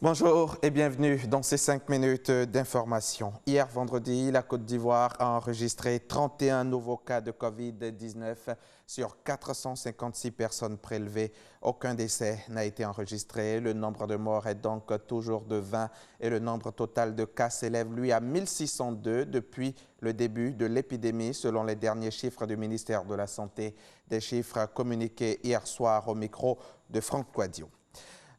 Bonjour et bienvenue dans ces 5 minutes d'information. Hier vendredi, la Côte d'Ivoire a enregistré 31 nouveaux cas de COVID-19 sur 456 personnes prélevées. Aucun décès n'a été enregistré. Le nombre de morts est donc toujours de 20 et le nombre total de cas s'élève, lui, à 1602 depuis le début de l'épidémie, selon les derniers chiffres du ministère de la Santé. Des chiffres communiqués hier soir au micro de Franck Quadio.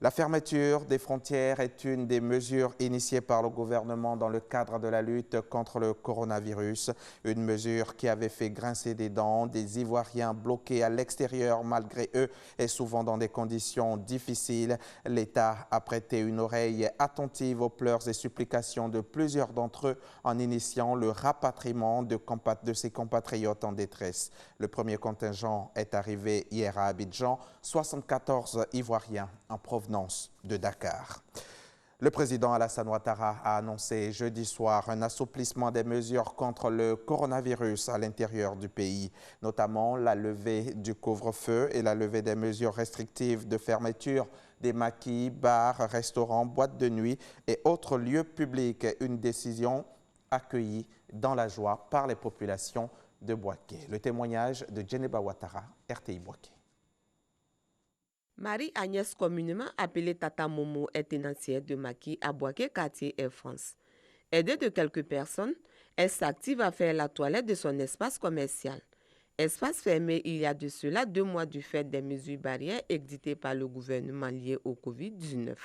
La fermeture des frontières est une des mesures initiées par le gouvernement dans le cadre de la lutte contre le coronavirus. Une mesure qui avait fait grincer des dents des Ivoiriens bloqués à l'extérieur malgré eux et souvent dans des conditions difficiles. L'État a prêté une oreille attentive aux pleurs et supplications de plusieurs d'entre eux en initiant le rapatriement de ses compatriotes en détresse. Le premier contingent est arrivé hier à Abidjan, 74 Ivoiriens en provenance de Dakar. Le président Alassane Ouattara a annoncé jeudi soir un assouplissement des mesures contre le coronavirus à l'intérieur du pays, notamment la levée du couvre-feu et la levée des mesures restrictives de fermeture des maquis, bars, restaurants, boîtes de nuit et autres lieux publics. Une décision accueillie dans la joie par les populations de Bouaké. Le témoignage de Djeneba Ouattara, RTI Bouaké. Marie-Agnès, communément appelée Tata Momo, est tenancière de maquis à Bouaké, quartier Air France. Aidée de quelques personnes, elle s'active à faire la toilette de son espace commercial. Espace fermé il y a de cela 2 mois du fait des mesures barrières édictées par le gouvernement liées au Covid-19.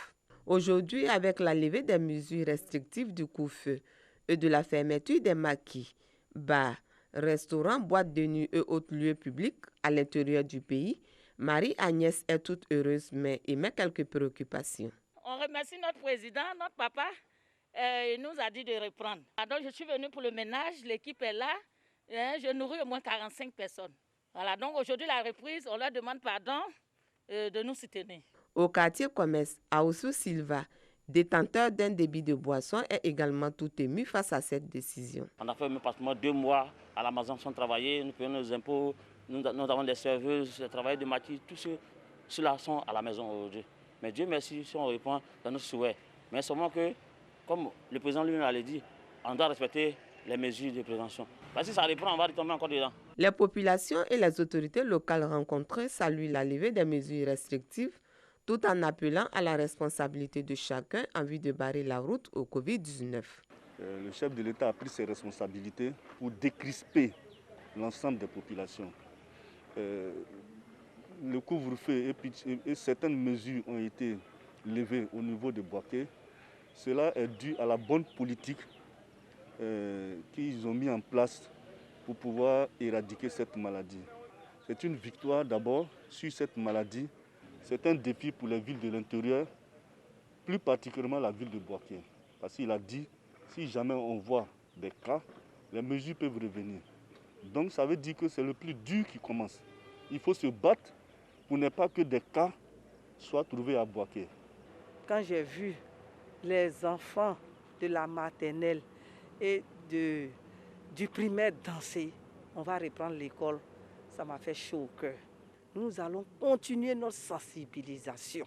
Aujourd'hui, avec la levée des mesures restrictives du couvre-feu et de la fermeture des maquis, bars, restaurants, boîtes de nuit et autres lieux publics à l'intérieur du pays, Marie-Agnès est toute heureuse, mais émet quelques préoccupations. On remercie notre président, notre papa. Il nous a dit de reprendre. Donc je suis venue pour le ménage, l'équipe est là. Je nourris au moins 45 personnes. Voilà, donc aujourd'hui la reprise, on leur demande pardon de nous soutenir. Au quartier commerce, Aoussou Silva, détenteur d'un débit de boisson, est également tout ému face à cette décision. On a fait pratiquement 2 mois à la maison sans travailler, nous payons nos impôts. Nous avons des serveuses, des travailleurs de maquis, tous ceux-là sont à la maison aujourd'hui. Mais Dieu merci si on répond dans nos souhaits. Mais seulement que, comme le président lui-même l'a dit, on doit respecter les mesures de prévention. Parce que si ça reprend, on va retomber encore dedans. Les populations et les autorités locales rencontrées saluent la levée des mesures restrictives tout en appelant à la responsabilité de chacun en vue de barrer la route au Covid-19. Le chef de l'État a pris ses responsabilités pour décrisper l'ensemble des populations. Le couvre-feu et certaines mesures ont été levées au niveau de Bouaké. Cela est dû à la bonne politique qu'ils ont mis en place pour pouvoir éradiquer cette maladie. C'est une victoire d'abord sur cette maladie. C'est un défi pour les villes de l'intérieur, plus particulièrement la ville de Bouaké. Parce qu'il a dit, si jamais on voit des cas, les mesures peuvent revenir. Donc ça veut dire que c'est le plus dur qui commence. Il faut se battre pour ne pas que des cas soient trouvés à Bouaké. Quand j'ai vu les enfants de la maternelle et du primaire danser, on va reprendre l'école, ça m'a fait chaud au cœur. Nous allons continuer notre sensibilisation.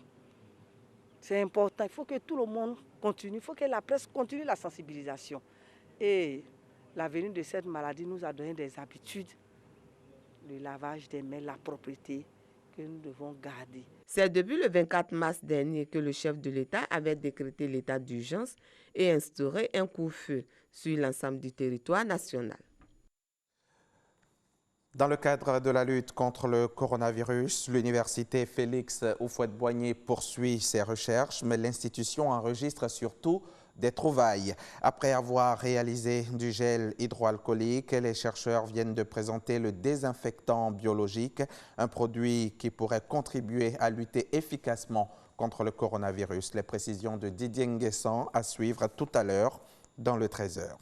C'est important, il faut que tout le monde continue, il faut que la presse continue la sensibilisation. Et la venue de cette maladie nous a donné des habitudes, le lavage des mains, la propreté que nous devons garder. C'est depuis le 24 mars dernier que le chef de l'État avait décrété l'état d'urgence et instauré un couvre-feu sur l'ensemble du territoire national. Dans le cadre de la lutte contre le coronavirus, l'université Félix Houphouët-Boigny poursuit ses recherches, mais l'institution enregistre surtout des trouvailles. Après avoir réalisé du gel hydroalcoolique, les chercheurs viennent de présenter le désinfectant biologique, un produit qui pourrait contribuer à lutter efficacement contre le coronavirus. Les précisions de Didier Nguessan à suivre tout à l'heure dans le 13h.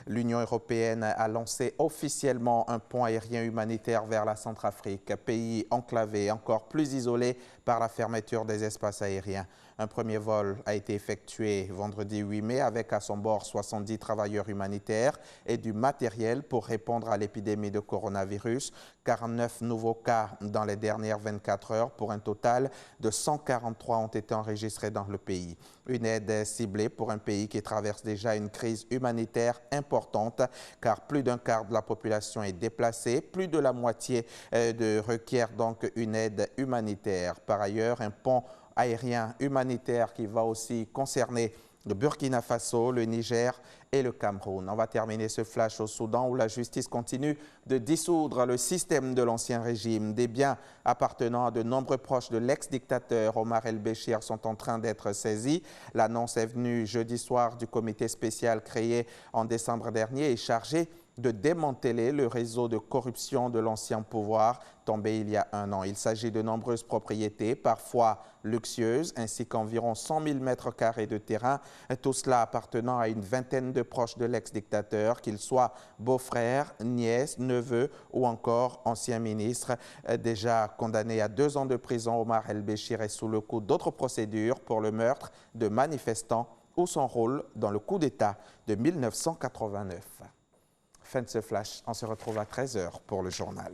L'Union européenne a lancé officiellement un pont aérien humanitaire vers la Centrafrique, pays enclavé, encore plus isolé par la fermeture des espaces aériens. Un premier vol a été effectué vendredi 8 mai avec à son bord 70 travailleurs humanitaires et du matériel pour répondre à l'épidémie de coronavirus. 49 nouveaux cas dans les dernières 24 heures pour un total de 143 ont été enregistrés dans le pays. Une aide ciblée pour un pays qui traverse déjà une crise humanitaire importante car plus d'un quart de la population est déplacée, plus de la moitié requiert donc une aide humanitaire. Par ailleurs, un pont aérien humanitaire qui va aussi concerner le Burkina Faso, le Niger et le Cameroun. On va terminer ce flash au Soudan où la justice continue de dissoudre le système de l'ancien régime. Des biens appartenant à de nombreux proches de l'ex-dictateur Omar el-Béchir sont en train d'être saisis. L'annonce est venue jeudi soir du comité spécial créé en décembre dernier et chargé de démanteler le réseau de corruption de l'ancien pouvoir tombé il y a un an. Il s'agit de nombreuses propriétés, parfois luxueuses, ainsi qu'environ 100 000 mètres carrés de terrain, tout cela appartenant à une vingtaine de proches de l'ex-dictateur, qu'ils soient beaux-frères, nièces, neveux ou encore anciens ministres. Déjà condamné à 2 ans de prison, Omar el-Béchir est sous le coup d'autres procédures pour le meurtre de manifestants ou son rôle dans le coup d'État de 1989. Fin de ce flash, on se retrouve à 13 h pour le journal.